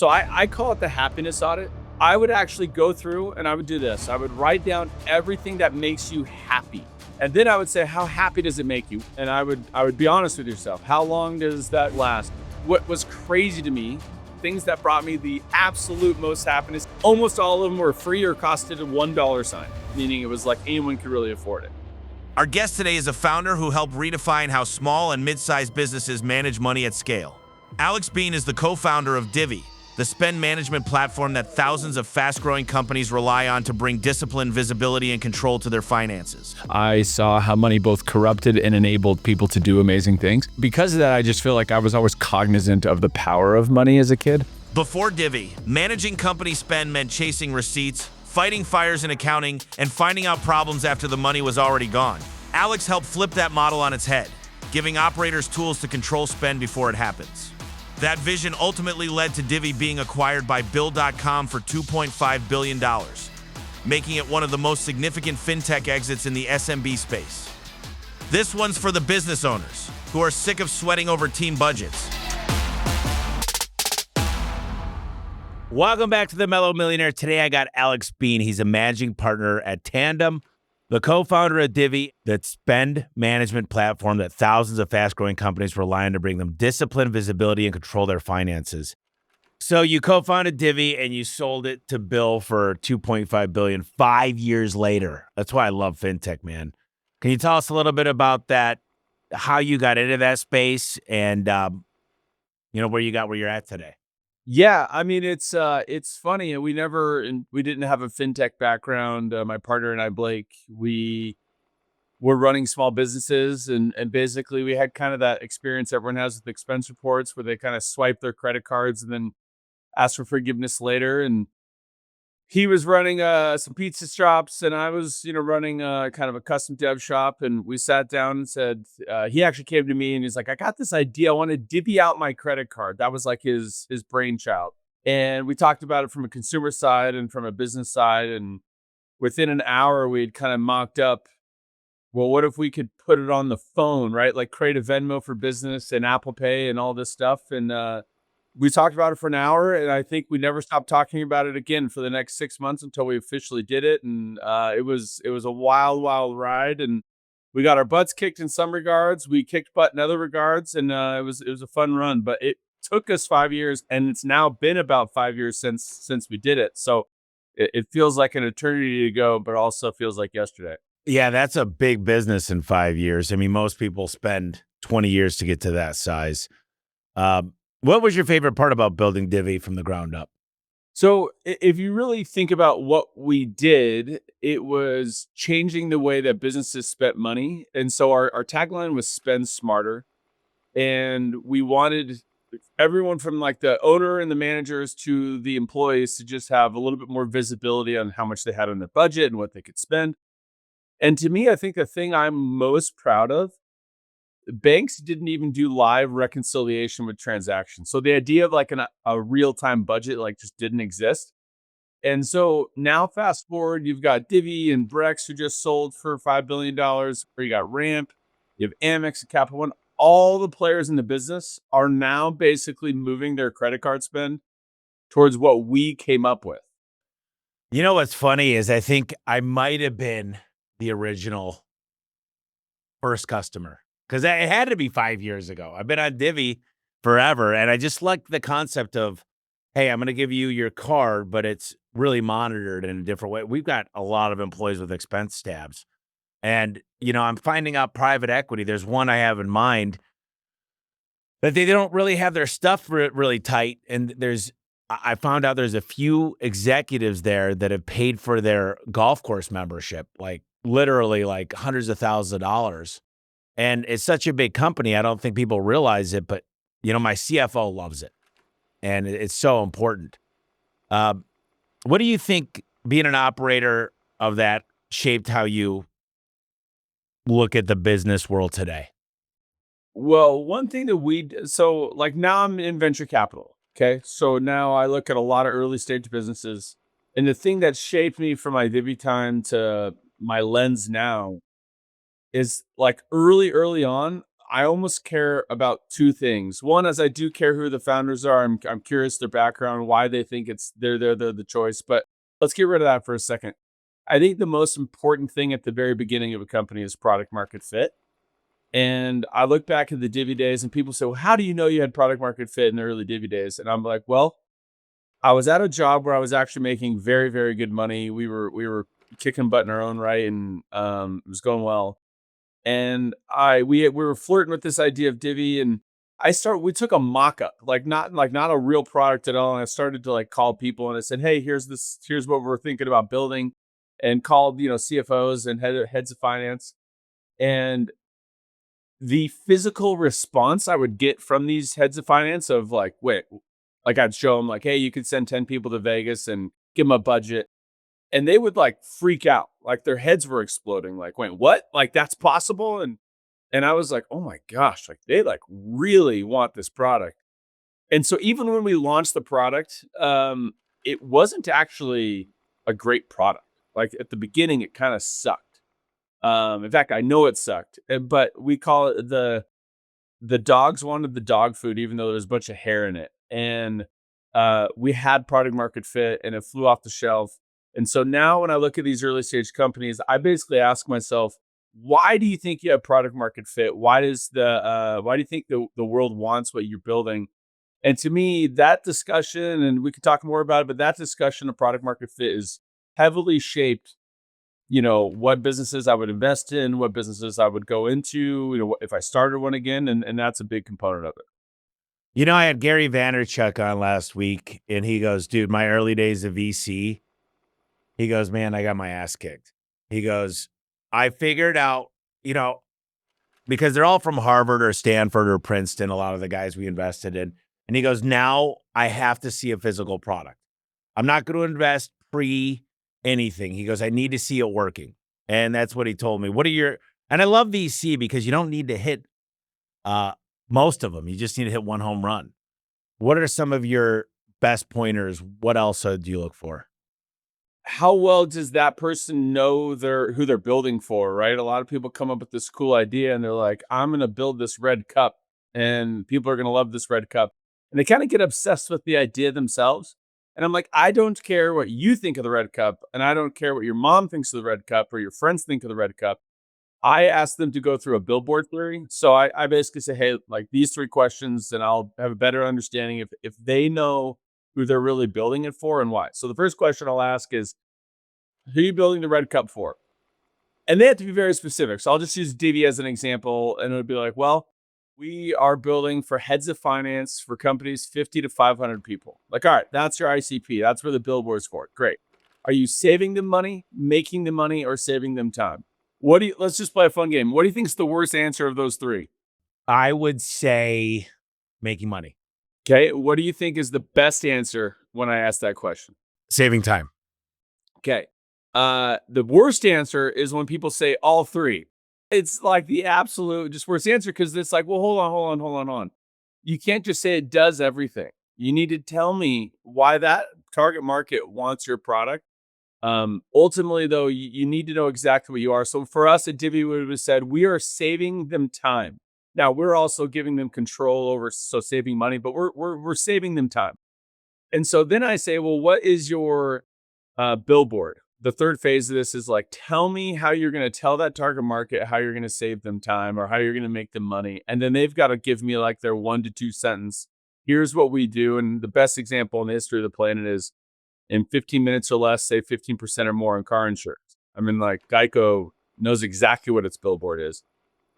So I call it the happiness audit. I would actually go through and I would do this. I would write down everything that makes you happy. And then I would say, how happy does it make you? And I would be honest with yourself. How long does that last? What was crazy to me, things that brought me the absolute most happiness, almost all of them were free or costed a $1 sign, meaning it was like anyone could really afford it. Our guest today is a founder who helped redefine how small and mid-sized businesses manage money at scale. Alex Bean is the co-founder of Divvy, the spend management platform that thousands of fast-growing companies rely on to bring discipline, visibility, and control to their finances. I saw how money both corrupted and enabled people to do amazing things. Because of that, I just feel like I was always cognizant of the power of money as a kid. Before Divvy, managing company spend meant chasing receipts, fighting fires in accounting, and finding out problems after the money was already gone. Alex helped flip that model on its head, giving operators tools to control spend before it happens. That vision ultimately led to Divvy being acquired by Bill.com for $2.5 billion, making it one of the most significant FinTech exits in the SMB space. This one's for the business owners who are sick of sweating over team budgets. Welcome back to the Mellow Millionaire. Today I got Alex Bean. He's a managing partner at Tandem, the co-founder of Divvy, that spend management platform that thousands of fast-growing companies rely on to bring them discipline, visibility, and control their finances. So you co-founded Divvy and you sold it to Bill for $2.5 billion 5 years later. That's why I love FinTech, man. Can you tell us a little bit about that, how you got into that space, and where you're at today? Yeah, I mean it's funny. We didn't have a fintech background. My partner and I, Blake, we were running small businesses, and basically we had kind of that experience everyone has with expense reports, where they kind of swipe their credit cards and then ask for forgiveness later. And he was running some pizza shops, and I was running kind of a custom dev shop. And we sat down and said, he actually came to me and he's like, I got this idea. I want to divvy out my credit card. That was like his brainchild. And we talked about it from a consumer side and from a business side. And within an hour, we'd kind of mocked up, well, what if we could put it on the phone, right? Like create a Venmo for business and Apple Pay and all this stuff. And we talked about it for an hour, and I think we never stopped talking about it again for the next 6 months until we officially did it. And it was a wild, wild ride, and we got our butts kicked in some regards. We kicked butt in other regards, and it was a fun run. But it took us 5 years, and it's now been about 5 years since we did it. So it feels like an eternity ago, but also feels like yesterday. Yeah, that's a big business in 5 years. I mean, most people spend 20 years to get to that size. What was your favorite part about building Divvy from the ground up? So if you really think about what we did, it was changing the way that businesses spent money. And so our tagline was spend smarter. And we wanted everyone from like the owner and the managers to the employees to just have a little bit more visibility on how much they had on their budget and what they could spend. And to me, I think the thing I'm most proud of, banks didn't even do live reconciliation with transactions. So the idea of like a real-time budget like just didn't exist. And so now fast forward, you've got Divvy and Brex who just sold for $5 billion, or you got Ramp, you have Amex and Capital One. All the players in the business are now basically moving their credit card spend towards what we came up with. You know what's funny is I think I might have been the original first customer, because it had to be 5 years ago. I've been on Divvy forever, and I just like the concept of, hey, I'm going to give you your card, but it's really monitored in a different way. We've got a lot of employees with expense tabs, and I'm finding out private equity. There's one I have in mind that they don't really have their stuff really tight, and I found out there's a few executives there that have paid for their golf course membership, like literally like hundreds of thousands of dollars. And it's such a big company. I don't think people realize it, but my CFO loves it, and it's so important. What do you think being an operator of that shaped how you look at the business world today? Well, one thing that so like now I'm in venture capital. Okay. So now I look at a lot of early stage businesses. And the thing that shaped me from my Divvy time to my lens now is like early on, I almost care about two things. One is I do care who the founders are. I'm curious their background, why they think they're the choice. But let's get rid of that for a second. I think the most important thing at the very beginning of a company is product market fit. And I look back at the Divvy days and people say, well, how do you know you had product market fit in the early Divvy days? And I'm like, well, I was at a job where I was actually making very, very good money. We were kicking butt in our own right, and it was going well. And we were flirting with this idea of Divvy, and we took a mock-up, not a real product at all. And I started to like call people and I said, hey, here's what we're thinking about building, and called, CFOs and heads of finance. And the physical response I would get from these heads of finance of like, wait, like I'd show them like, hey, you could send 10 people to Vegas and give them a budget. And they would like freak out. Like their heads were exploding. Like, wait, what? Like that's possible? And I was like, oh my gosh, like they like really want this product. And so even when we launched the product, it wasn't actually a great product. Like at the beginning, it kind of sucked. In fact, I know it sucked, but we call it the dogs wanted the dog food, even though there was a bunch of hair in it. And we had product market fit and it flew off the shelf. And so now when I look at these early stage companies, I basically ask myself, why do you think you have product market fit? Why do you think the world wants what you're building? And to me, that discussion, and we could talk more about it, but that discussion of product market fit is heavily shaped, what businesses I would invest in, what businesses I would go into, if I started one again. And that's a big component of it. I had Gary Vaynerchuk on last week, and he goes, dude, my early days of VC, he goes, man, I got my ass kicked. He goes, I figured out, because they're all from Harvard or Stanford or Princeton, a lot of the guys we invested in. And he goes, now I have to see a physical product. I'm not going to invest pre anything. He goes, I need to see it working. And that's what he told me. And I love VC because you don't need to hit most of them. You just need to hit one home run. What are some of your best pointers? What else do you look for? How well does that person know who they're building for, right? A lot of people come up with this cool idea and they're like, I'm going to build this red cup and people are going to love this red cup. And they kind of get obsessed with the idea themselves. And I'm like, I don't care what you think of the red cup. And I don't care what your mom thinks of the red cup or your friends think of the red cup. I ask them to go through a billboard theory. So I basically say, hey, like these three questions, and I'll have a better understanding if they know who they're really building it for and why. So the first question I'll ask is, who are you building the red cup for? And they have to be very specific. So I'll just use Divvy as an example. And it would be like, well, we are building for heads of finance for companies 50 to 500 people. Like, all right, that's your ICP. That's where the billboard's for. Great. Are you saving them money, making them money, or saving them time? Let's just play a fun game. What do you think is the worst answer of those three? I would say making money. Okay. What do you think is the best answer when I ask that question? Saving time. Okay. The worst answer is when people say all three. It's like the absolute just worst answer because it's like, well, hold on. You can't just say it does everything. You need to tell me why that target market wants your product. Ultimately, though, you need to know exactly what you are. So for us at Divvy, we would have said we are saving them time. Now we're also giving them control over, so saving money, but we're saving them time. And so then I say, well, what is your billboard? The third phase of this is like, tell me how you're going to tell that target market how you're going to save them time or how you're going to make them money. And then they've got to give me like their 1 to 2 sentence. Here's what we do. And the best example in the history of the planet is in 15 minutes or less, save 15% or more on car insurance. I mean, like Geico knows exactly what its billboard is.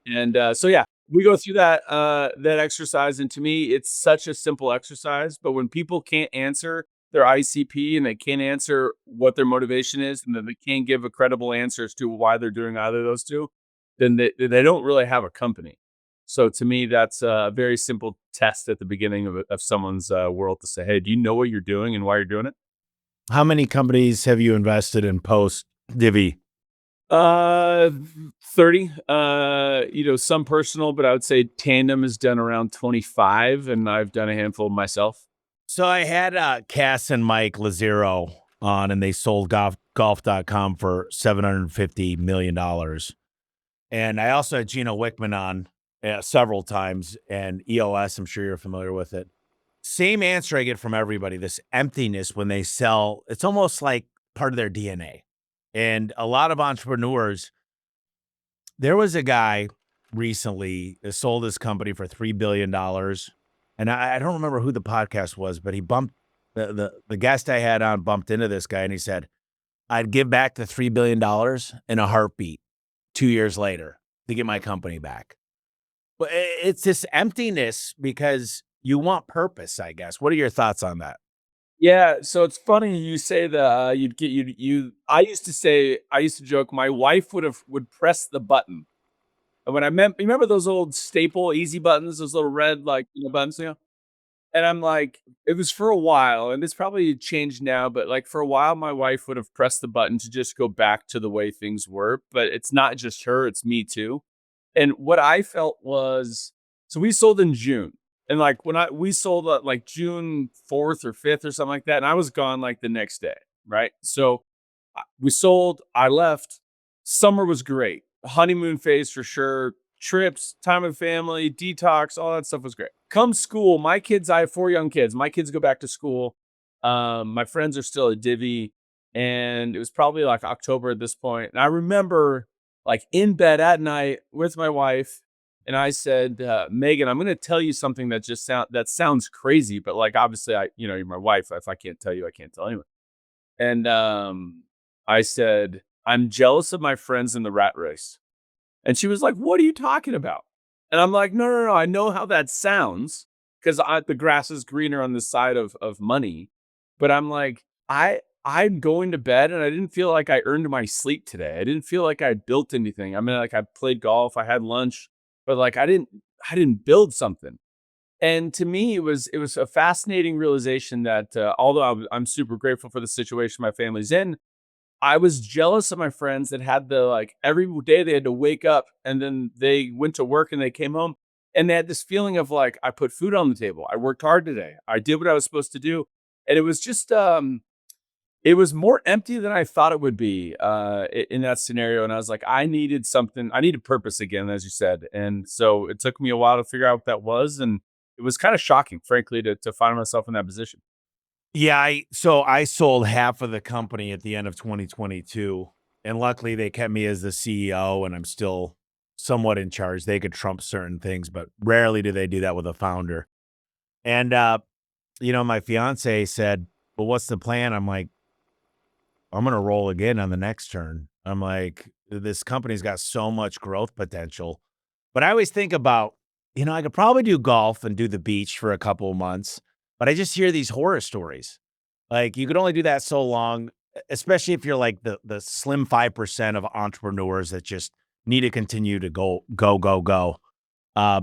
And so, yeah, we go through that exercise. And to me, it's such a simple exercise. But when people can't answer their ICP and they can't answer what their motivation is, and then they can't give a credible answer as to why they're doing either of those two, then they don't really have a company. So to me, that's a very simple test at the beginning of someone's world to say, hey, do you know what you're doing and why you're doing it? How many companies have you invested in post Divvy? 30, some personal, but I would say Tandem has done around 25 and I've done a handful myself. So I had Cass and Mike Lazaro on, and they sold golf.com for $750 million. And I also had Gino Wickman on, several times, and EOS, I'm sure you're familiar with it. Same answer I get from everybody, this emptiness when they sell. It's almost like part of their DNA. And a lot of entrepreneurs, there was a guy recently that sold his company for $3 billion. And I don't remember who the podcast was, but he bumped the guest I had on bumped into this guy and he said, I'd give back the $3 billion in a heartbeat 2 years later to get my company back. But it's this emptiness because you want purpose, I guess. What are your thoughts on that? Yeah, so it's funny you say that you'd get you. I used to joke my wife would press the button, and when I meant you remember those old staple easy buttons, those little red buttons, and I'm like, it was for a while, and it's probably changed now, but like for a while, my wife would have pressed the button to just go back to the way things were. But it's not just her; it's me too. And what I felt was, so we sold in June, and like we sold like June 4th or 5th or something like that, and I was gone like the next day, right? So we sold, I left. Summer was great. Honeymoon phase for sure. Trips, time with family, detox, all that stuff was great. Come school, my kids, I have 4 young kids. My kids go back to school. My friends are still at Divvy, and it was probably like October at this point. And I remember like in bed at night with my wife, and I said, Megan, I'm going to tell you something that sounds crazy, but like obviously you're my wife. If I can't tell you, I can't tell anyone. And I said, I'm jealous of my friends in the rat race. And she was like, what are you talking about? And I'm like, no, no, no. I know how that sounds because the grass is greener on the side of money. But I'm like, I'm going to bed and I didn't feel like I earned my sleep today. I didn't feel like I built anything. I mean, like I played golf, I had lunch, but like I didn't build something. And to me, it was a fascinating realization that although I'm super grateful for the situation my family's in, I was jealous of my friends that had every day they had to wake up and then they went to work and they came home and they had this feeling of like, I put food on the table. I worked hard today. I did what I was supposed to do. And it was just, it was more empty than I thought it would be in that scenario. And I was like, I needed something. I needed purpose again, as you said. And so it took me a while to figure out what that was. And it was kind of shocking, frankly, to find myself in that position. Yeah, I sold half of the company at the end of 2022, and luckily they kept me as the CEO, and I'm still somewhat in charge. They could trump certain things, but rarely do they do that with a founder. And my fiance said, "Well, what's the plan?" I'm like, "I'm gonna roll again on the next turn." I'm like, "This company's got so much growth potential," but I always think about, I could probably do golf and do the beach for a couple of months, but I just hear these horror stories. Like, you could only do that so long, especially if you're like the slim 5% of entrepreneurs that just need to continue to go, go, go, go. Uh,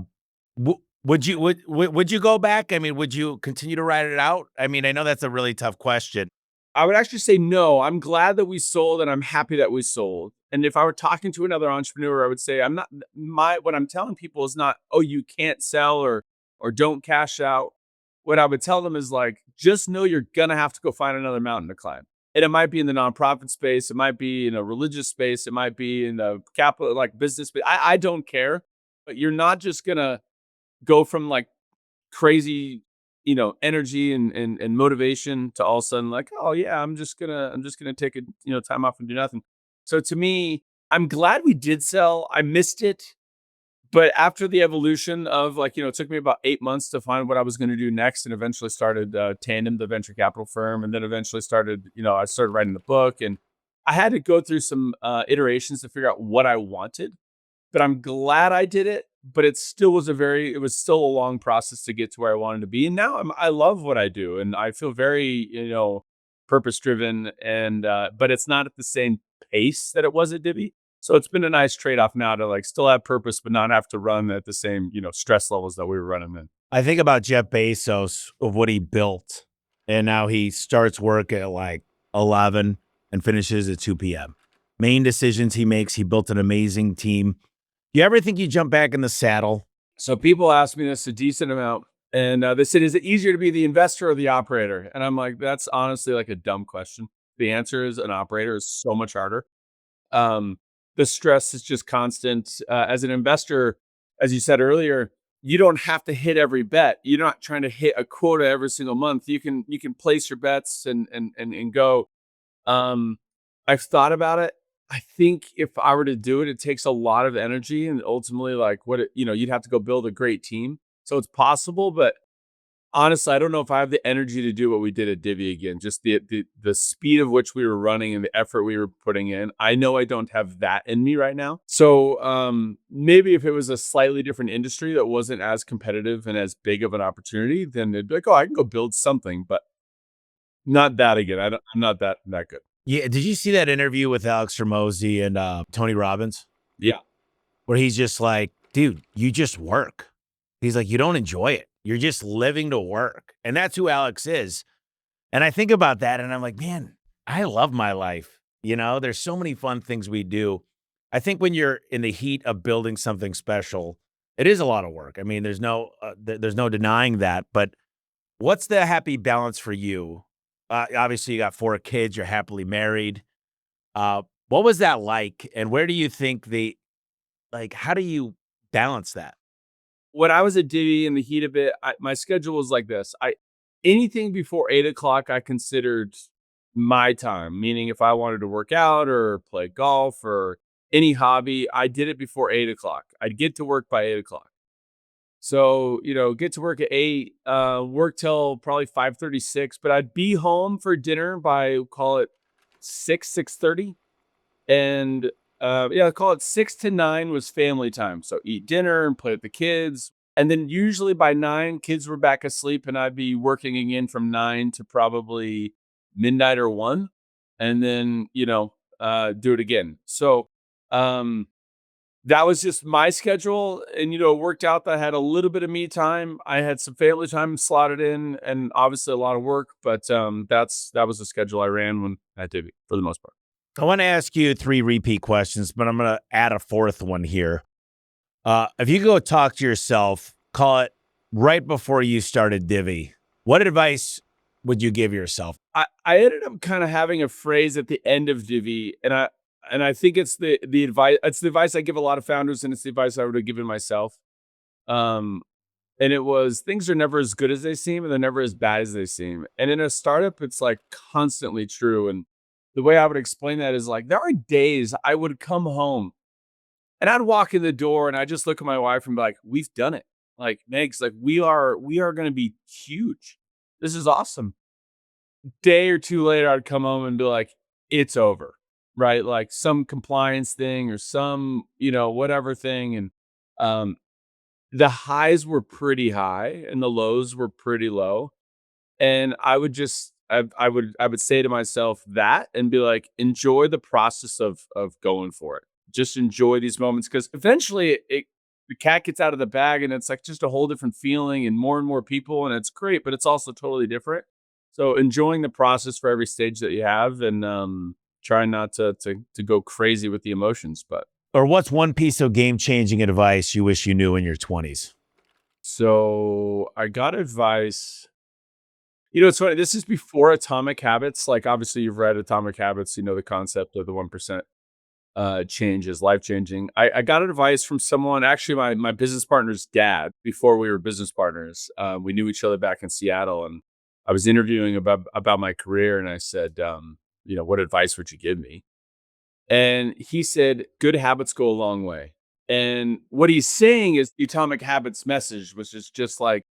would you go back? I mean, would you continue to ride it out? I mean, I know that's a really tough question. I would actually say no. I'm glad that we sold and I'm happy that we sold. And if I were talking to another entrepreneur, I would say I'm not my what I'm telling people is not, oh, you can't sell or don't cash out. What I would tell them is like, just know you're gonna have to go find another mountain to climb. And it might be in the nonprofit space, it might be in a religious space, it might be in a capital like business space. I don't care, but you're not just gonna go from like crazy, energy and motivation to all of a sudden like, oh yeah, I'm just gonna take a time off and do nothing. So to me, I'm glad we did sell. I missed it. But after the evolution of it took me about 8 months to find what I was going to do next and eventually started Tandem, the venture capital firm. And then eventually I started writing the book and I had to go through some iterations to figure out what I wanted, but I'm glad I did it. But it was still a long process to get to where I wanted to be. And now I love what I do, and I feel very, purpose driven. And but it's not at the same pace that it was at Divvy. So it's been a nice trade off now to like still have purpose, but not have to run at the same, stress levels that we were running then. I think about Jeff Bezos of what he built, and now he starts work at like 11 and finishes at 2 p.m. Main decisions he makes, he built an amazing team. You ever think you jump back in the saddle? So people ask me this a decent amount, and they said, "Is it easier to be the investor or the operator?" And I'm like, "That's honestly like a dumb question." The answer is an operator is so much harder. Um, the stress is just constant. As an investor, as you said earlier, you don't have to hit every bet. You're not trying to hit a quota every single month. You can place your bets and go. Um, I've thought about it. I think if I were to do it, it takes a lot of energy and ultimately like you'd have to go build a great team. So it's possible, but honestly, I don't know if I have the energy to do what we did at Divvy again. Just the speed of which we were running and the effort we were putting in. I know I don't have that in me right now. So maybe if it was a slightly different industry that wasn't as competitive and as big of an opportunity, then it'd be like, oh, I can go build something, but not that again. I'm not that good. Yeah. Did you see that interview with Alex Hormozy and Tony Robbins? Yeah. Where he's just like, dude, you just work. He's like, you don't enjoy it. You're just living to work. And that's who Alex is. And I think about that and I'm like, man, I love my life. There's so many fun things we do. I think when you're in the heat of building something special, it is a lot of work. I mean, there's no denying that. But what's the happy balance for you? Obviously, you got 4 kids. You're happily married. What was that like? And where do you think how do you balance that? When I was at Divvy in the heat of it, my schedule was like this. Anything before 8 o'clock, I considered my time. Meaning, if I wanted to work out or play golf or any hobby, I did it before 8 o'clock. I'd get to work by 8 o'clock. So get to work at 8, work till probably 5:36, but I'd be home for dinner by call it 6:30. And yeah, call it 6 to 9 was family time. So eat dinner and play with the kids. And then usually by 9, kids were back asleep and I'd be working again from 9 to probably midnight or 1. And then, do it again. So that was just my schedule. And, it worked out that I had a little bit of me time. I had some family time slotted in and obviously a lot of work. But that was the schedule I ran when I did for the most part. I want to ask you 3 repeat questions, but I'm going to add a 4th one here. If you go talk to yourself, call it right before you started Divvy, what advice would you give yourself? I ended up kind of having a phrase at the end of Divvy, and I think it's the advice. It's the advice I give a lot of founders, and it's the advice I would have given myself. Um, and it was things are never as good as they seem, and they're never as bad as they seem. And in a startup, it's like constantly true. And the way I would explain that is like there are days I would come home and I'd walk in the door and I just look at my wife and be like, "We've done it." Like, Megs, like we are going to be huge. This is awesome. Day or two later, I'd come home and be like, "It's over." Right? Like some compliance thing or some, whatever thing. And um, the highs were pretty high and the lows were pretty low. And I would just I would say to myself that and be like, enjoy the process of going for it. Just enjoy these moments because eventually the cat gets out of the bag and it's like just a whole different feeling and more people and it's great, but it's also totally different. So enjoying the process for every stage that you have and trying not to go crazy with the emotions. But Or what's one piece of game-changing advice you wish you knew in your 20s? so I got advice. It's funny. This is before Atomic Habits. Like, obviously, you've read Atomic Habits. You know the concept of the 1% change is life changing. I got advice from someone, actually, my business partner's dad. Before we were business partners, we knew each other back in Seattle, and I was interviewing about my career, and I said, what advice would you give me? And he said, good habits go a long way. And what he's saying is the Atomic Habits message, which is just like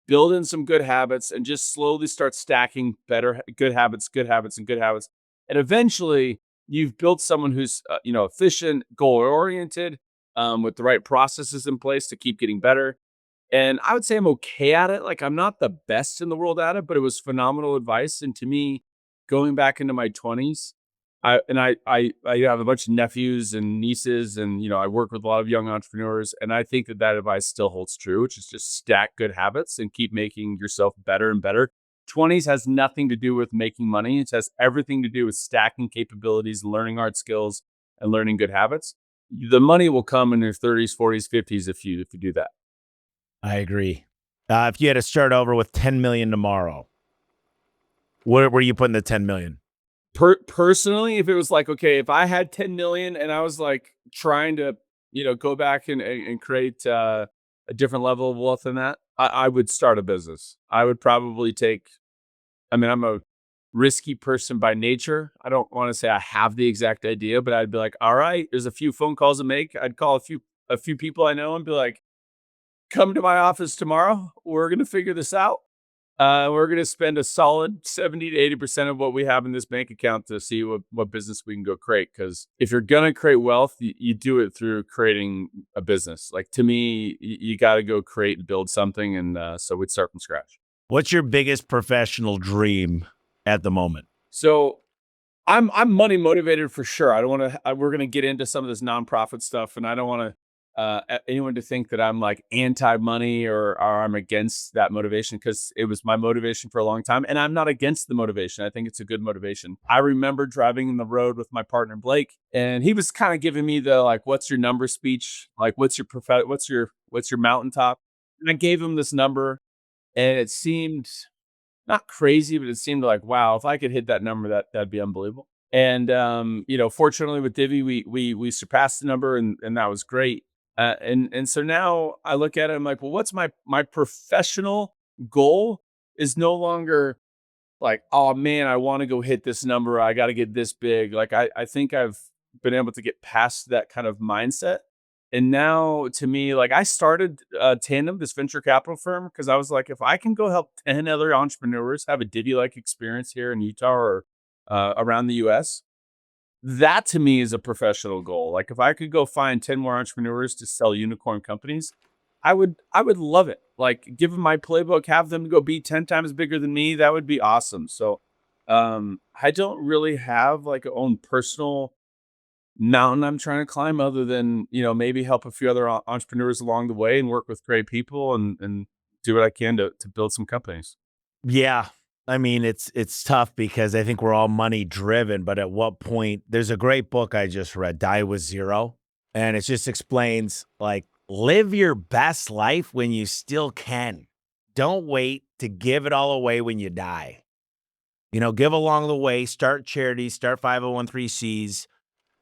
build in some good habits and just slowly start stacking good habits, good habits, and good habits. And eventually you've built someone who's, efficient, goal oriented, with the right processes in place to keep getting better. And I would say I'm okay at it. Like I'm not the best in the world at it, but it was phenomenal advice. And to me, going back into my 20s, I have a bunch of nephews and nieces, and I work with a lot of young entrepreneurs, and I think that advice still holds true, which is just stack good habits and keep making yourself better and better. 20s has nothing to do with making money; it has everything to do with stacking capabilities, learning hard skills, and learning good habits. The money will come in your 30s, 40s, 50s if you do that. I agree. If you had to start over with 10 million tomorrow, where were you putting the 10 million? Personally, if it was like, okay, if I had 10 million and I was like trying to go back and create a different level of wealth than that, I would start a business. I would probably take. I mean, I'm a risky person by nature. I don't want to say I have the exact idea, but I'd be like, all right, there's a few phone calls to make. I'd call a few people I know and be like, come to my office tomorrow. We're gonna figure this out. We're gonna spend a solid 70 to 80% of what we have in this bank account to see what business we can go create. Because if you're gonna create wealth, you do it through creating a business. Like to me, you got to go create and build something, and so we'd start from scratch. What's your biggest professional dream at the moment? So I'm money motivated for sure. I don't want to. We're gonna get into some of this nonprofit stuff, and I don't want to anyone to think that I'm like anti money or I'm against that motivation, because it was my motivation for a long time, and I'm not against the motivation. I think it's a good motivation. I remember driving in the road with my partner Blake, and he was kind of giving me the like, "What's your number?" speech, like, "What's your mountaintop?" And I gave him this number, and it seemed not crazy, but it seemed like, wow, if I could hit that number, that'd be unbelievable. And fortunately with Divvy, we surpassed the number, and that was great. And so now I look at it, I'm like, well, what's my professional goal is no longer like, oh man, I want to go hit this number. I got to get this big. Like I think I've been able to get past that kind of mindset. And now to me, like I started Tandem, this venture capital firm, because I was like, if I can go help 10 other entrepreneurs have a Diddy like experience here in Utah or around the US, that to me is a professional goal. Like if I could go find 10 more entrepreneurs to sell unicorn companies, I would love it. Like give them my playbook, have them go be 10 times bigger than me. That would be awesome. So I don't really have like a own personal mountain I'm trying to climb, other than, maybe help a few other entrepreneurs along the way and work with great people and do what I can to build some companies. Yeah. I mean, it's tough because I think we're all money driven, but at what point there's a great book I just read, Die with Zero, and it just explains like live your best life when you still can. Don't wait to give it all away when you die. Give along the way, start charities, start 501(c)(3)s,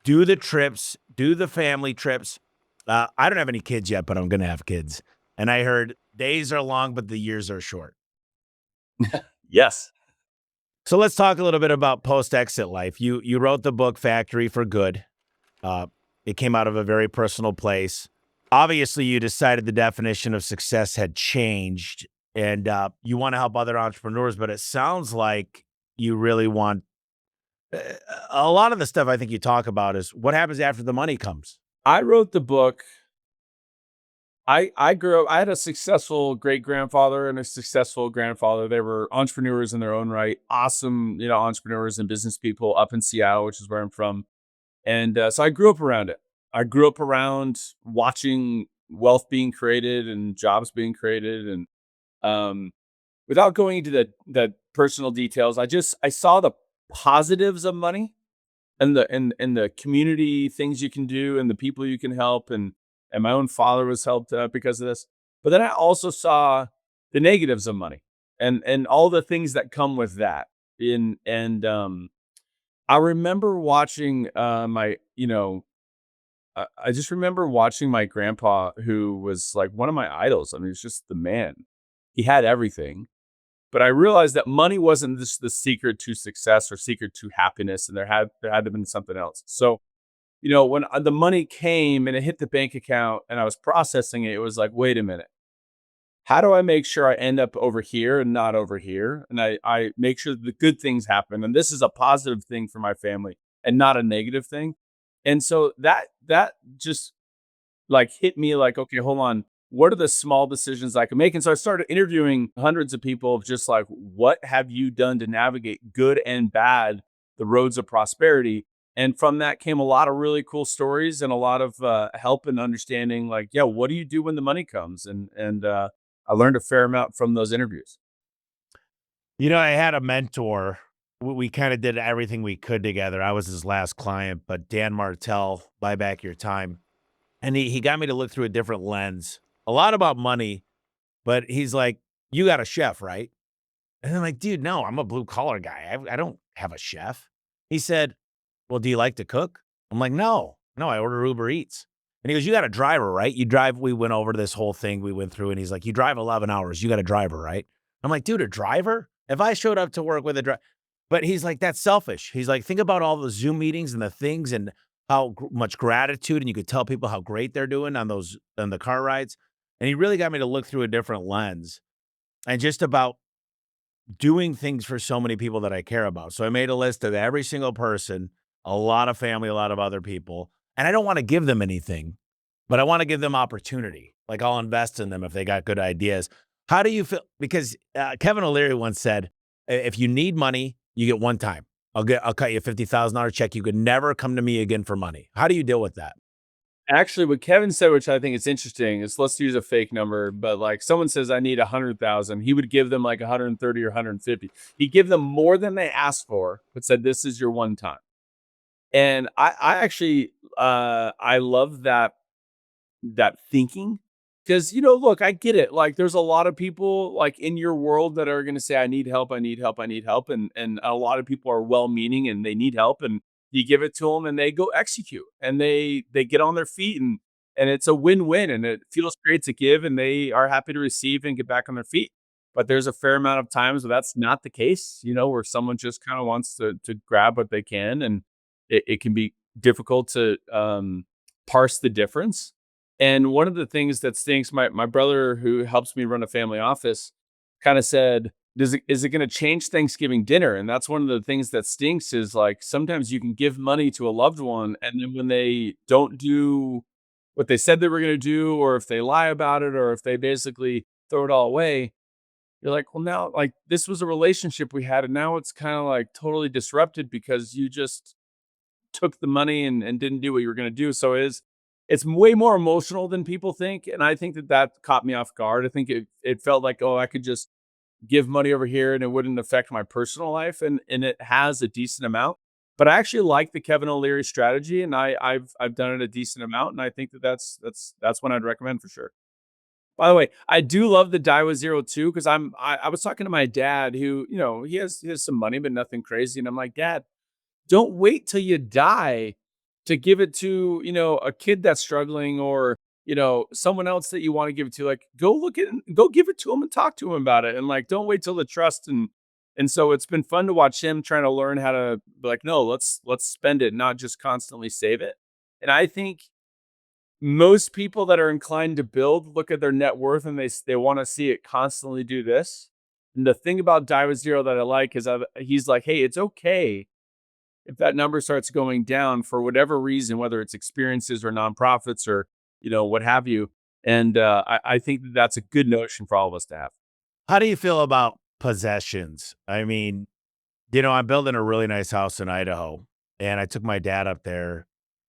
do the trips, do the family trips. I don't have any kids yet, but I'm going to have kids. And I heard days are long, but the years are short. Yes. So let's talk a little bit about post-exit life. You wrote the book Factory for Good. It came out of a very personal place. Obviously, you decided the definition of success had changed, and you want to help other entrepreneurs, but it sounds like you really want a lot of the stuff I think you talk about is what happens after the money comes. I wrote the book. I grew up, I had a successful great grandfather and a successful grandfather. They were entrepreneurs in their own right. Awesome, entrepreneurs and business people up in Seattle, which is where I'm from. And so I grew up around it. I grew up around watching wealth being created and jobs being created. And without going into the personal details, I saw the positives of money and the community things you can do and the people you can help, and my own father was helped because of this. But then I also saw the negatives of money and all the things that come with that. In and I remember watching I just remember watching my grandpa, who was like one of my idols. I mean, he's just the man. He had everything. But I realized that money wasn't just the secret to success or secret to happiness, and there had to have been something else. So, when the money came and it hit the bank account and I was processing it, it was like, wait a minute. How do I make sure I end up over here and not over here? And I make sure the good things happen. And this is a positive thing for my family and not a negative thing. And so that just like hit me like, okay, hold on. What are the small decisions I can make? And so I started interviewing hundreds of people of just like, what have you done to navigate good and bad, the roads of prosperity? And from that came a lot of really cool stories and a lot of help in understanding, like, yeah, what do you do when the money comes? And I learned a fair amount from those interviews. I had a mentor. We kind of did everything we could together. I was his last client, but Dan Martell, Buy Back Your Time. And he got me to look through a different lens, a lot about money, but he's like, you got a chef, right? And I'm like, dude, no, I'm a blue collar guy. I don't have a chef. He said, well, do you like to cook? I'm like, no, I order Uber Eats. And he goes, "You got a driver, right? You drive." We went over this whole thing we went through, and he's like, "You drive 11 hours. You got a driver, right?" I'm like, "Dude, a driver? If I showed up to work with a driver," but he's like, "That's selfish." He's like, "Think about all the Zoom meetings and the things and how much gratitude, and you could tell people how great they're doing on the car rides." And he really got me to look through a different lens and just about doing things for so many people that I care about. So I made a list of every single person, a lot of family, a lot of other people, and I don't want to give them anything, but I want to give them opportunity. Like I'll invest in them if they got good ideas. How do you feel? Because Kevin O'Leary once said, if you need money, you get one time. I'll cut you a $50,000 check. You could never come to me again for money. How do you deal with that? Actually, what Kevin said, which I think is interesting, is let's use a fake number, but like someone says I need 100,000, he would give them like 130 or 150. He'd give them more than they asked for, but said this is your one time. And I actually I love that thinking, because look, I get it. Like there's a lot of people like in your world that are going to say I need help, I need help, I need help, and a lot of people are well meaning and they need help, and you give it to them and they go execute and they get on their feet, and it's a win-win, and it feels great to give and they are happy to receive and get back on their feet. But there's a fair amount of times where that's not the case, where someone just kind of wants to grab what they can, and it can be difficult to parse the difference. And one of the things that stinks, my brother who helps me run a family office kind of said, is it going to change Thanksgiving dinner? And that's one of the things that stinks, is like sometimes you can give money to a loved one, and then when they don't do what they said they were going to do, or if they lie about it, or if they basically throw it all away, you're like, well, now like this was a relationship we had, and now it's kind of like totally disrupted because you just took the money and didn't do what you were gonna do. So it's way more emotional than people think, and I think that caught me off guard. I think it felt like, "Oh, I could just give money over here and it wouldn't affect my personal life," and it has a decent amount. But I actually like the Kevin O'Leary strategy, and I've done it a decent amount, and I think that's one I'd recommend for sure. By the way, I do love the Die with Zero too, because I was talking to my dad who, he has some money, but nothing crazy, and I'm like, "Dad, don't wait till you die to give it to, a kid that's struggling, or, someone else that you want to give it to. Like, go give it to him and talk to him about it. And like, don't wait till the trust." And so it's been fun to watch him trying to learn how to be like, no, let's spend it, not just constantly save it. And I think most people that are inclined to build look at their net worth and they want to see it constantly do this. And the thing about Die with Zero that I like is he's like, hey, it's okay if that number starts going down for whatever reason, whether it's experiences or nonprofits or, what have you. And I think that that's a good notion for all of us to have. How do you feel about possessions? I mean, I'm building a really nice house in Idaho, and I took my dad up there.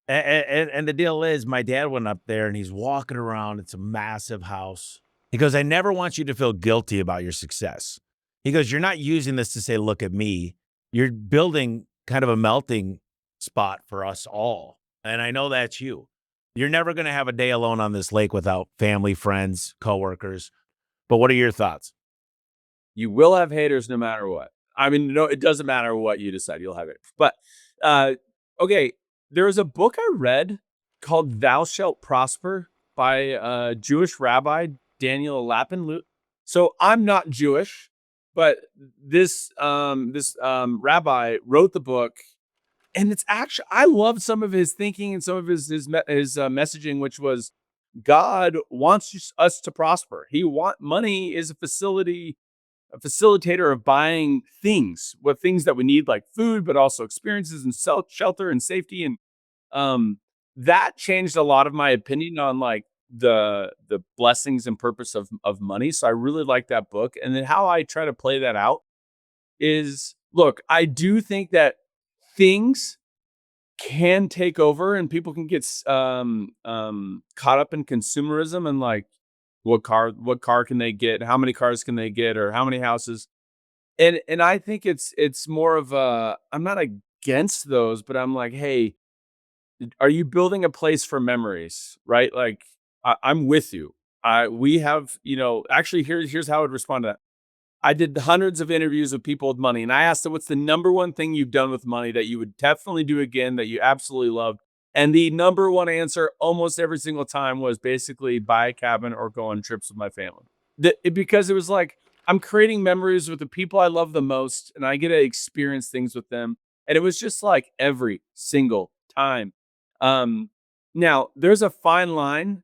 And the deal is, my dad went up there and he's walking around. It's a massive house. He goes, "I never want you to feel guilty about your success." He goes, "You're not using this to say, 'Look at me.' You're building kind of a melting spot for us all. And I know that's you. You're never going to have a day alone on this lake without family, friends, coworkers." But what are your thoughts? You will have haters no matter what. I mean, no, it doesn't matter what you decide, you'll have it. But uh, okay, there was a book I read called "Thou Shalt Prosper" by a Jewish rabbi, Daniel Lapin. So I'm not Jewish, but this rabbi wrote the book, and it's actually, I love some of his thinking and some of his messaging, which was God wants us to prosper. Money is a facilitator of buying things, what things that we need, like food, but also experiences and shelter and safety. And um, that changed a lot of my opinion on like the blessings and purpose of money. So I really like that book. And then how I try to play that out is, look, I do think that things can take over and people can get caught up in consumerism and like what car can they get, how many cars can they get, or how many houses. And I think it's more of a, I'm not against those, but I'm like, hey, are you building a place for memories, right? Like I'm with you. We have, actually, here's how I would respond to that. I did hundreds of interviews with people with money, and I asked them, what's the number one thing you've done with money that you would definitely do again, that you absolutely loved? And the number one answer almost every single time was basically buy a cabin or go on trips with my family. Because it was like, I'm creating memories with the people I love the most, and I get to experience things with them. And it was just like every single time. Um, Now there's a fine line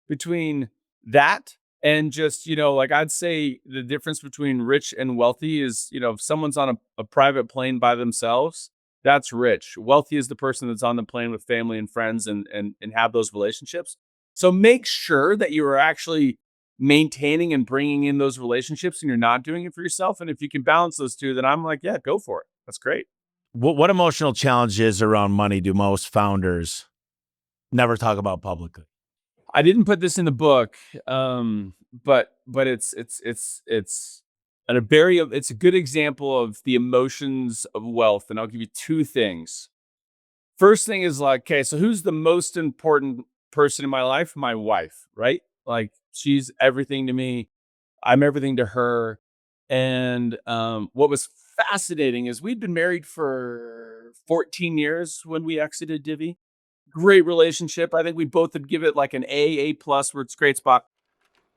between that and just, like I'd say the difference between rich and wealthy is, if someone's on a private plane by themselves, that's rich. Wealthy is the person that's on the plane with family and friends and have those relationships. So make sure that you are actually maintaining and bringing in those relationships and you're not doing it for yourself. And if you can balance those two, then I'm like, yeah, go for it. That's great. What emotional challenges around money do most founders never talk about publicly? I didn't put this in the book, but it's it's a good example of the emotions of wealth, and I'll give you two things. First thing is like, okay, so who's the most important person in my life? My wife, right? Like she's everything to me. I'm everything to her. And what was fascinating is we'd been married for 14 years when we exited Divvy. Great relationship. I think we both would give it like an A plus, where it's a great spot.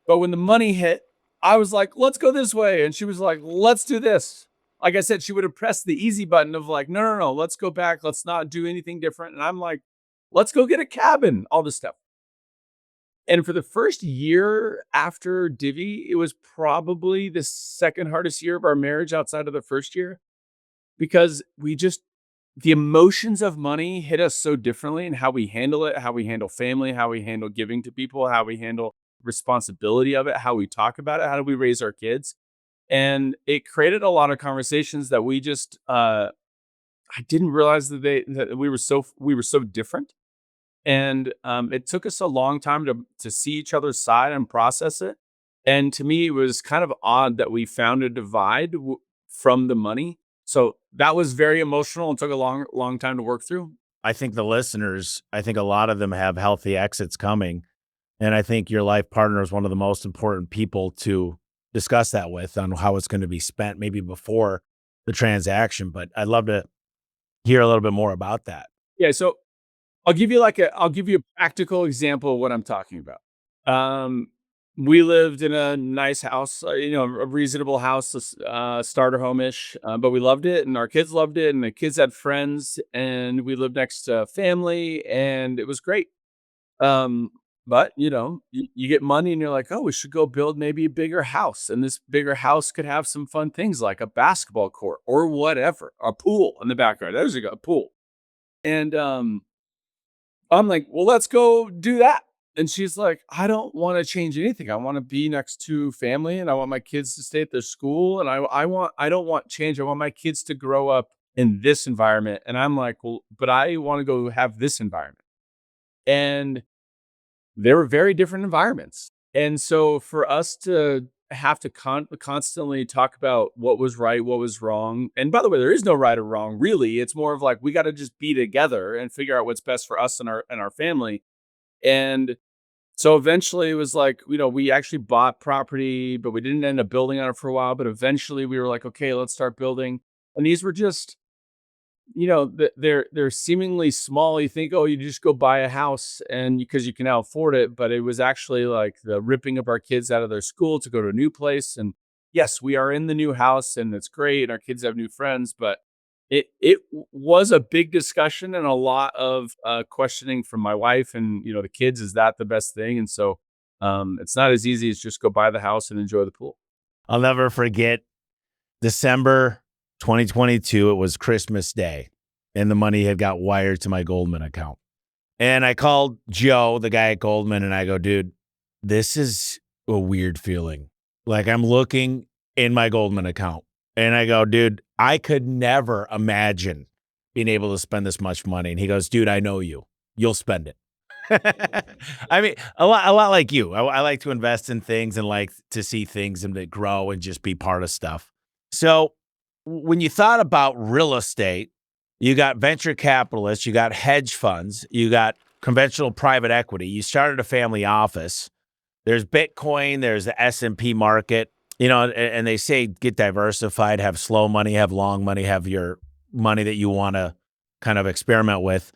But when the money hit, I was like, let's go this way. And she was like, let's do this. Like I said, she would have pressed the easy button of like, no, no, no, let's go back. Let's not do anything different. And I'm like, let's go get a cabin, all this stuff. And for the first year after Divvy, it was probably the second hardest year of our marriage outside of the first year because the emotions of money hit us so differently in how we handle it, how we handle family, how we handle giving to people, how we handle responsibility of it, how we talk about it, how do we raise our kids. And it created a lot of conversations that I didn't realize that we were so different. And it took us a long time to see each other's side and process it. And to me, it was kind of odd that we found a divide from the money. So that was very emotional and took a long time to work through. I think the listeners, I think a lot of them have healthy exits coming. And I think your life partner is one of the most important people to discuss that with on how it's going to be spent, maybe before the transaction. But I'd love to hear a little bit more about that. Yeah. So I'll give you a practical example of what I'm talking about. Um, we lived in a nice house, a reasonable house, starter home-ish, but we loved it and our kids loved it and the kids had friends and we lived next to family and it was great. Um, but you get money and you're like, oh, we should go build maybe a bigger house. And this bigger house could have some fun things like a basketball court or whatever, a pool in the backyard. There's a pool. And I'm like, well, let's go do that. And she's like, I don't want to change anything. I want to be next to family and I want my kids to stay at their school. And I don't want change. I want my kids to grow up in this environment. And I'm like, well, but I want to go have this environment. And they were very different environments. And so for us to have to constantly talk about what was right, what was wrong. And by the way, there is no right or wrong, really. It's more of like we got to just be together and figure out what's best for us and our family. And so eventually it was like, we actually bought property, but we didn't end up building on it for a while. But eventually we were like, okay, let's start building. And these were just they're seemingly small. You think, oh, you just go buy a house and because you can now afford it, but it was actually like the ripping of our kids out of their school to go to a new place. And yes, we are in the new house and it's great and our kids have new friends, but it was a big discussion and a lot of questioning from my wife and the kids. Is that the best thing? And so it's not as easy as just go buy the house and enjoy the pool. I'll never forget December 2022. It was Christmas Day and the money had got wired to my Goldman account. And I called Joe, the guy at Goldman, and I go, dude, this is a weird feeling. Like I'm looking in my Goldman account and I go, dude, I could never imagine being able to spend this much money. And he goes, dude, I know you. You'll spend it. I mean, a lot like you. I like to invest in things and like to see things and to grow and just be part of stuff. So when you thought about real estate, you got venture capitalists, you got hedge funds, you got conventional private equity. You started a family office. There's Bitcoin, there's the S&P market, and they say get diversified, have slow money, have long money, have your money that you want to kind of experiment with.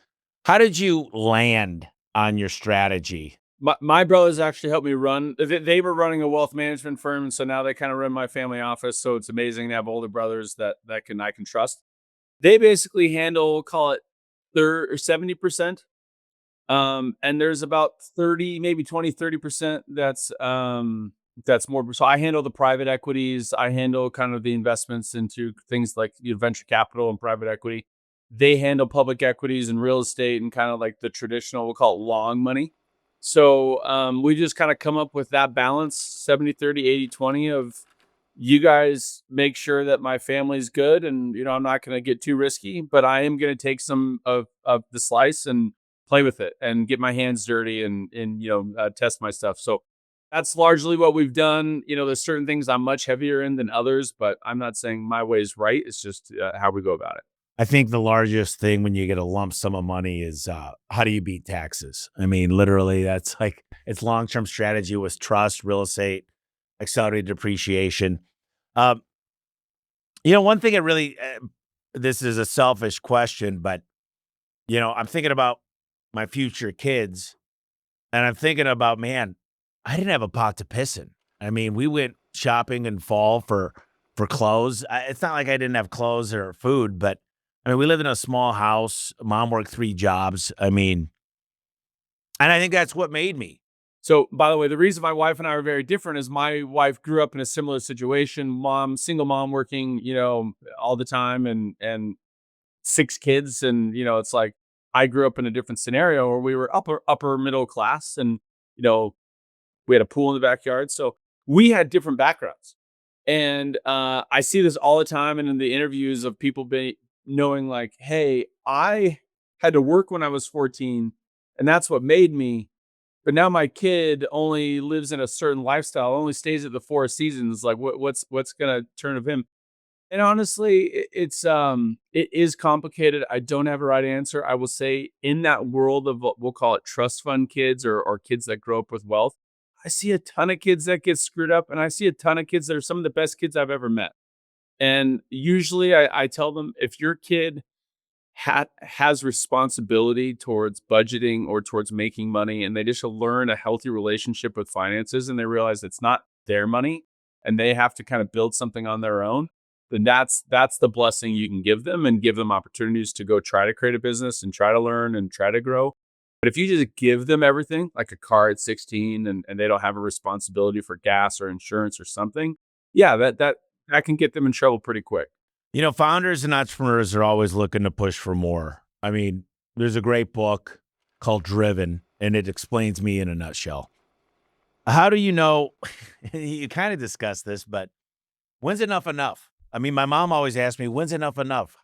How did you land on your strategy? My brothers actually helped me run. They were running a wealth management firm, and so now they kind of run my family office. So it's amazing to have older brothers that I can trust. They basically handle, call it 30 or 70%. And there's about 30, maybe 20, 30% that's more. So I handle the private equities. I handle kind of the investments into things like venture capital and private equity. They handle public equities and real estate and kind of like the traditional, we'll call it long money. So we just kind of come up with that balance 70, 30, 80, 20 of you guys make sure that my family's good. And, I'm not going to get too risky, but I am going to take some of the slice and play with it and get my hands dirty and test my stuff. So that's largely what we've done. There's certain things I'm much heavier in than others, but I'm not saying my way is right. It's just how we go about it. I think the largest thing when you get a lump sum of money is how do you beat taxes? I mean, literally, that's like it's long-term strategy with trust, real estate, accelerated depreciation. Um, one thing that really, this is a selfish question, but I'm thinking about my future kids, and I'm thinking about, man, I didn't have a pot to piss in. I mean, we went shopping in fall for clothes. It's not like I didn't have clothes or food, but I mean, we lived in a small house. Mom worked 3 jobs. I mean, and I think that's what made me. So, by the way, the reason my wife and I are very different is my wife grew up in a similar situation. Single mom working, all the time and 6 kids. And, it's like I grew up in a different scenario where we were upper middle class and, we had a pool in the backyard. So we had different backgrounds. And I see this all the time. And in the interviews of people knowing like, hey, I had to work when I was 14 and that's what made me. But now my kid only lives in a certain lifestyle, only stays at the Four Seasons. Like what's going to turn of him? And honestly, it is complicated. I don't have a right answer. I will say in that world of what we'll call it trust fund kids or kids that grow up with wealth, I see a ton of kids that get screwed up, and I see a ton of kids that are some of the best kids I've ever met. And usually I tell them if your kid has responsibility towards budgeting or towards making money, and they just learn a healthy relationship with finances, and they realize it's not their money, and they have to kind of build something on their own, then that's the blessing you can give them and give them opportunities to go try to create a business and try to learn and try to grow. But if you just give them everything, like a car at 16, and they don't have a responsibility for gas or insurance or something, yeah, that can get them in trouble pretty quick. Founders and entrepreneurs are always looking to push for more. I mean, there's a great book called Driven, and it explains me in a nutshell. How do you know, you kind of discussed this, but when's enough enough? I mean, my mom always asked me, when's enough enough?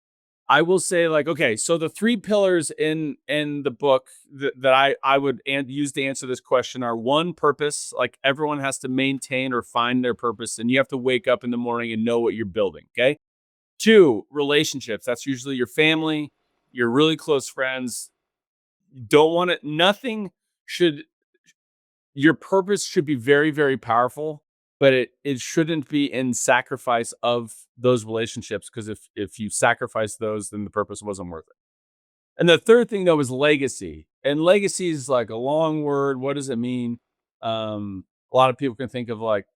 I will say like, okay, so the 3 pillars in the book that I would use to answer this question are: 1, purpose. Like everyone has to maintain or find their purpose, and you have to wake up in the morning and know what you're building. Okay. 2, relationships. That's usually your family, your really close friends. Don't want it. Your purpose should be very, very powerful, but it shouldn't be in sacrifice of those relationships. Because if you sacrifice those, then the purpose wasn't worth it. And the third thing though is legacy. And legacy is like a long word. What does it mean? A lot of people can think of like,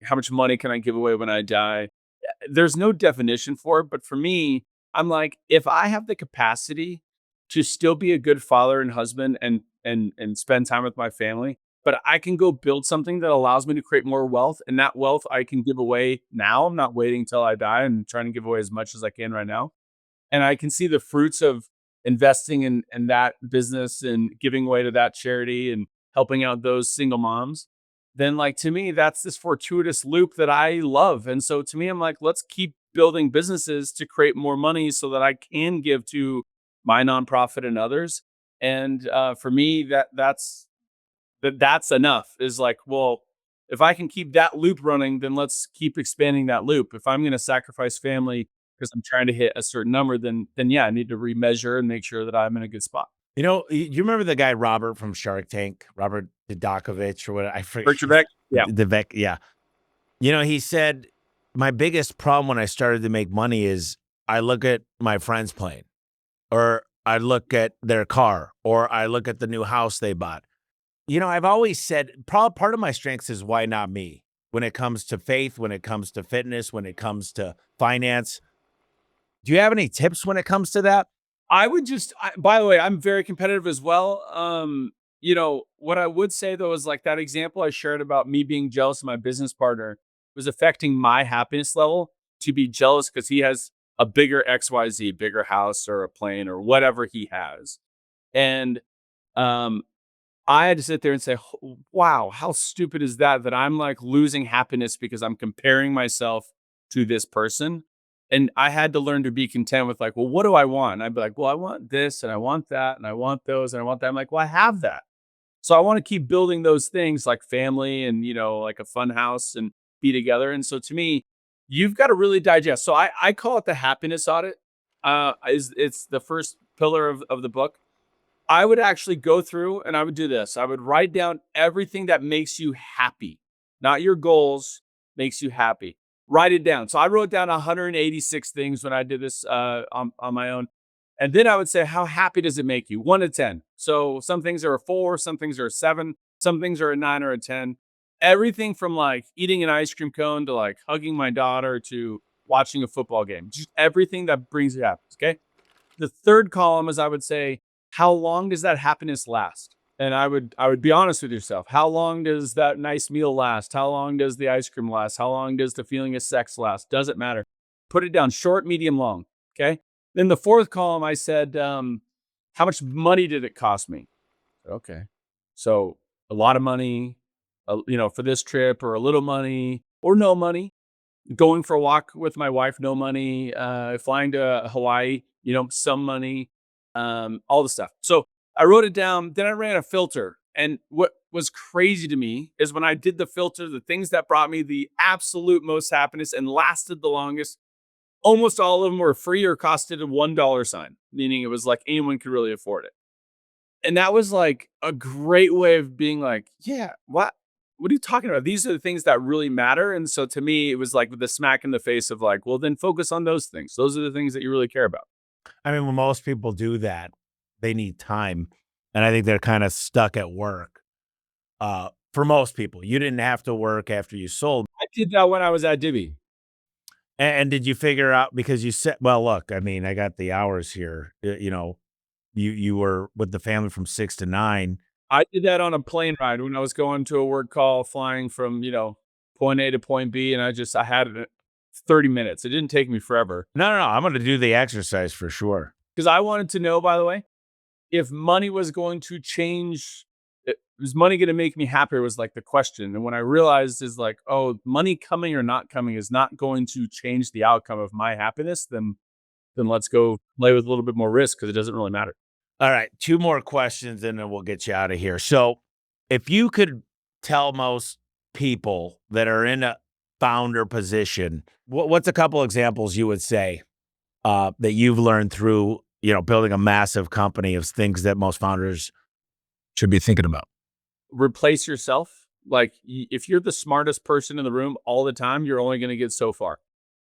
how much money can I give away when I die? There's no definition for it, but for me, I'm like, if I have the capacity to still be a good father and husband and spend time with my family, but I can go build something that allows me to create more wealth, and that wealth I can give away now. I'm not waiting till I die and trying to give away as much as I can right now. And I can see the fruits of investing in that business and giving away to that charity and helping out those single moms, then like to me, that's this fortuitous loop that I love. And so to me, I'm like, let's keep building businesses to create more money so that I can give to my nonprofit and others. And for me, that's enough. Is like, well, if I can keep that loop running, then let's keep expanding that loop. If I'm going to sacrifice family because I'm trying to hit a certain number, then yeah, I need to remeasure and make sure that I'm in a good spot. You remember the guy Robert from Shark Tank, Robert Didakovich or what? I forget. Bertrand, yeah. Devek, yeah. He said, my biggest problem when I started to make money is I look at my friends playing. or I look at their car, or I look at the new house they bought. I've always said part of my strengths is why not me? When it comes to faith, when it comes to fitness, when it comes to finance. Do you have any tips when it comes to that? By the way, I'm very competitive as well. What I would say though is like that example I shared about me being jealous of my business partner was affecting my happiness level to be jealous because he has a bigger XYZ, bigger house or a plane or whatever he has. And um, I had to sit there and say, wow, how stupid is that? That I'm like losing happiness because I'm comparing myself to this person. And I had to learn to be content with like, well, what do I want? And I'd be like, well, I want this and I want that and I want those and I want that. I'm like, well, I have that. So I want to keep building those things like family and, like a fun house and be together. And so to me, you've got to really digest. So I call it the happiness audit. It's the first pillar of the book. I would actually go through and I would do this. I would write down everything that makes you happy, not your goals, makes you happy. Write it down. So I wrote down 186 things when I did this on my own. And then I would say, how happy does it make you? 1 to 10. So some things are a 4, some things are a 7, some things are a 9 or a 10. Everything from like eating an ice cream cone to like hugging my daughter to watching a football game. Just everything that brings you happiness. Okay. The third column is I would say, how long does that happiness last? And I would be honest with yourself. How long does that nice meal last? How long does the ice cream last? How long does the feeling of sex last? Doesn't matter. Put it down short, medium, long. Okay. Then the fourth column, I said, how much money did it cost me? Okay. So a lot of money, for this trip, or a little money, or no money. Going for a walk with my wife, no money. Flying to Hawaii, some money. All the stuff. So I wrote it down. Then I ran a filter. And what was crazy to me is when I did the filter, the things that brought me the absolute most happiness and lasted the longest, almost all of them were free or costed a $1 sign, meaning it was like anyone could really afford it. And that was like a great way of being like, yeah, what are you talking about? These are the things that really matter. And so to me, it was like the smack in the face of like, well, then focus on those things. Those are the things that you really care about. I mean, when most people do that, they need time. And I think they're kind of stuck at work. For most people, you didn't have to work after you sold. I did that when I was at Divvy. And did you figure out, because you said, well, look, I mean, I got the hours here. You were with the family from 6 to 9. I did that on a plane ride when I was going to a work call, flying from, point A to point B. And I had it 30 minutes. It didn't take me forever No, I'm going to do the exercise for sure. because I wanted to know, by the way, if money was going to change, was money going to make me happier was like the question. And when I realized is like, oh, money coming or not coming is not going to change the outcome of my happiness, then let's go play with a little bit more risk because it doesn't really matter. All right, 2 more questions and then we'll get you out of here. So, if you could tell most people that are in a founder position, what's a couple examples you would say that you've learned through, building a massive company, of things that most founders should be thinking about? Replace yourself. Like if you're the smartest person in the room all the time, you're only going to get so far.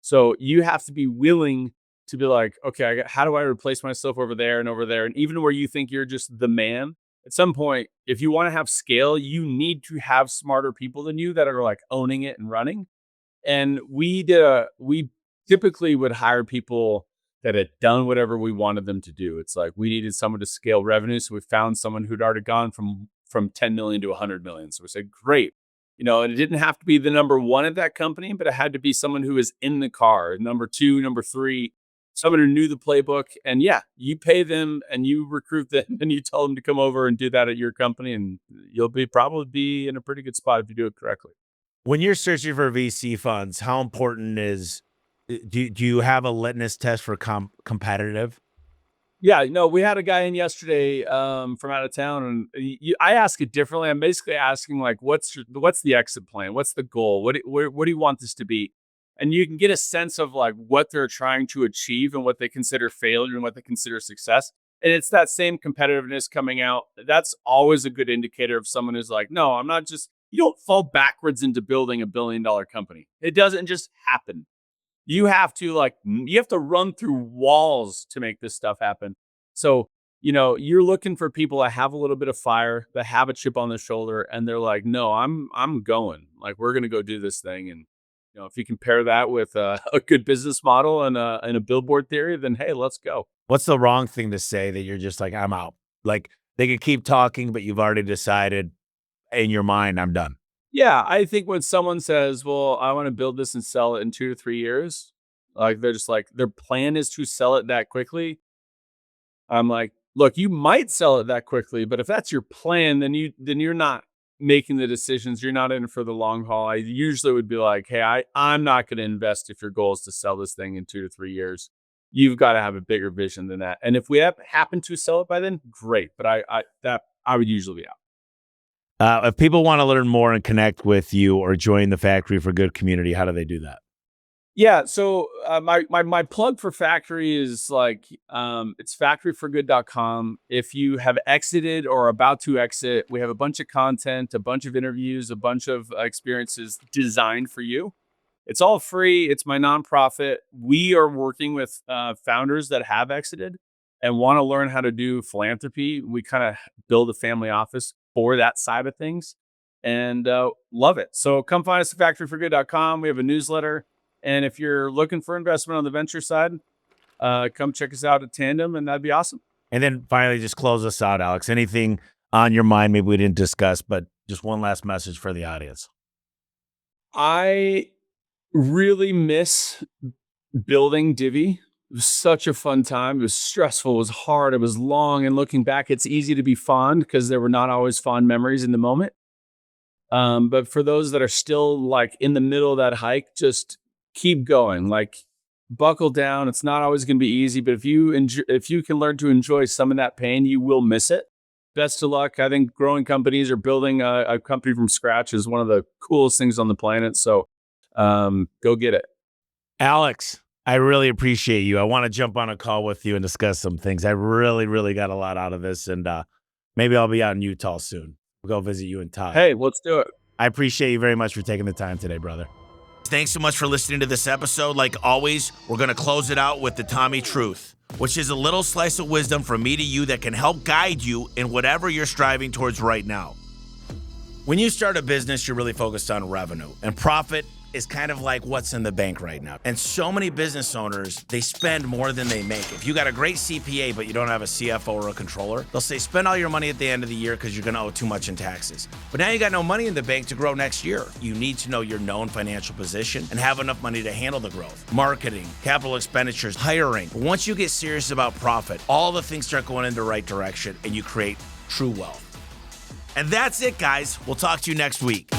So you have to be willing to be like, okay, how do I replace myself over there and over there? And even where you think you're just the man, at some point, if you want to have scale, you need to have smarter people than you that are like owning it and running. And we typically would hire people that had done whatever we wanted them to do. It's like we needed someone to scale revenue. So we found someone who'd already gone from 10 million to 100 million. So we said, great. And it didn't have to be the number one at that company, but it had to be someone who was in the car, number 2, number 3, someone who knew the playbook. And yeah, you pay them and you recruit them and you tell them to come over and do that at your company. And you'll probably be in a pretty good spot if you do it correctly. When you're searching for VC funds, how important is do you have a litmus test for competitive? Yeah, no, we had a guy in yesterday from out of town, and I ask it differently. I'm basically asking like, what's the exit plan? What's the goal? What do you want this to be? And you can get a sense of like what they're trying to achieve and what they consider failure and what they consider success. And it's that same competitiveness coming out. That's always a good indicator of someone who's like, no, I'm not just. You don't fall backwards into building $1 billion company. It doesn't just happen. You have to run through walls to make this stuff happen. So, you're looking for people that have a little bit of fire, that have a chip on their shoulder, and they're like, no, I'm going. Like, we're going to go do this thing. And, if you can pair that with a good business model and a billboard theory, then hey, let's go. What's the wrong thing to say that you're just like, I'm out? Like they could keep talking, but you've already decided in your mind, I'm done. Yeah, I think when someone says, well, I want to build this and sell it in 2 to 3 years, like they're just like, their plan is to sell it that quickly. I'm like, look, you might sell it that quickly, but if that's your plan, then you're not making the decisions. You're not in it for the long haul. I usually would be like, hey, I'm not going to invest if your goal is to sell this thing in 2 to 3 years. You've got to have a bigger vision than that. And if we happen to sell it by then, great. But I would usually be out. If people want to learn more and connect with you or join the Factory for Good community, how do they do that? Yeah, so my plug for Factory is it's factoryforgood.com. If you have exited or are about to exit, we have a bunch of content, a bunch of interviews, a bunch of experiences designed for you. It's all free. It's my nonprofit. We are working with founders that have exited and want to learn how to do philanthropy. We kind of build a family office for that side of things and love it. So come find us at factoryforgood.com. We have a newsletter. And if you're looking for investment on the venture side, come check us out at Tandem, and that'd be awesome. And then finally, just close us out, Alex. Anything on your mind maybe we didn't discuss, but just one last message for the audience. I really miss building Divvy. It was such a fun time. It was stressful. It was hard. It was long. And looking back, it's easy to be fond because there were not always fond memories in the moment. But for those that are still like in the middle of that hike, just keep going. Like, buckle down. It's not always going to be easy, but if you can learn to enjoy some of that pain, you will miss it. Best of luck. I think growing companies or building a company from scratch is one of the coolest things on the planet. So go get it. Alex, I really appreciate you. I want to jump on a call with you and discuss some things. I really, really got a lot out of this, and maybe I'll be out in Utah soon. We'll go visit you and Todd. Hey, let's do it. I appreciate you very much for taking the time today, brother. Thanks so much for listening to this episode. Like always, we're going to close it out with the Tommy Truth, which is a little slice of wisdom from me to you that can help guide you in whatever you're striving towards right now. When you start a business, you're really focused on revenue, and profit is kind of like what's in the bank right now. And so many business owners, they spend more than they make. If you got a great CPA, but you don't have a CFO or a controller, they'll say, spend all your money at the end of the year because you're going to owe too much in taxes. But now you got no money in the bank to grow next year. You need to know your known financial position and have enough money to handle the growth. Marketing, capital expenditures, hiring. But once you get serious about profit, all the things start going in the right direction and you create true wealth. And that's it, guys. We'll talk to you next week.